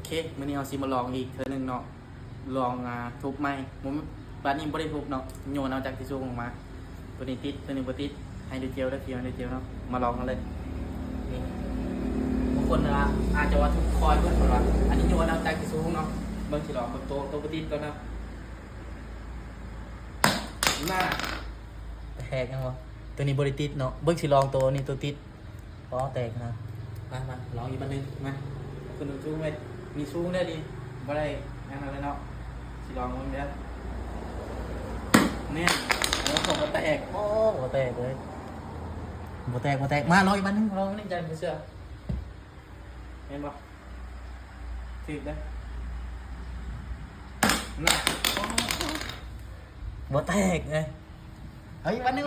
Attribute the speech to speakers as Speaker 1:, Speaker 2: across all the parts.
Speaker 1: เคมื้อนี้เอาซิมาลองอีกเทื่อนึงเนาะลองทุบไม้ผมบัดนี้บ่ได้ทุบเนาะโยนเอาจากที่สูงออกมาตัวนี้ติดตัวนี้บ่ติดให้ดูเจลได้เพียงดูเจลเนาะมาลองกันเลยนี่บางคนอาจจะว่าทุบคอยเพิ่นว่าอันนี้โยนเอาจากที่สูงเนาะเบิ่งสิลองกับตัวบ่ติดก่อนนะหน้าแตกยังวะตัวนี้บ่ได้ติดเนาะเบิ่งสิลองตัวนี้ตัวติดอ๋อแตกนะมาลองอีกบัดนึงมาคุณดูสูงไหมมีสูงได้ดีบ่ได้นั่นเลยเนาะสิลองมึงเด้อเนี่ยแล้วผมก็แตกโอ้บ่แตกเลยบ่แตกมาลองอีกบัดนึงลองนี่ใจบ่เชื่อเห็นบ่ถึกเด้อน่ะบ่แตกไงเอาอีกบัดนึง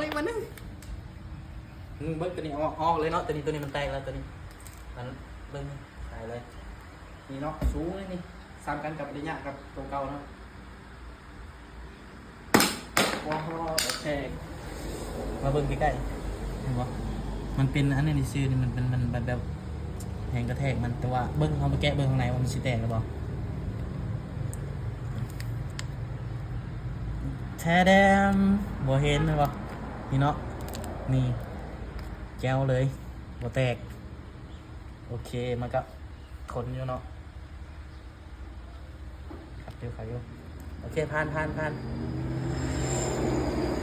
Speaker 1: เบิ่งตัวนี้ออกเลยเนาะตัวนี้มันแตกแล้วตัวนี้มันเบิ่งตายเลยนี่เนาะสูงเลยนี่ซ้ำกันกับระยะกับตัวเก่าเนาะว้าวโอเคมาเบิ่งใกล้ๆเห็นบ่มันเป็นอันนี้ซื่อนี่มันเป็นมันแบบแหงกระแทกมันแต่ว่าเบิ่งเขาไปแกะเบิ่งข้างในว่ามันสิแตกหรือเปล่าแท้แดมบ่เห็นเลยบ่นี่เนาะนี่แก้วเลยบ่แตกโอเคมันก็ทนอยู่เนาะขับอยู่โอเคผ่าน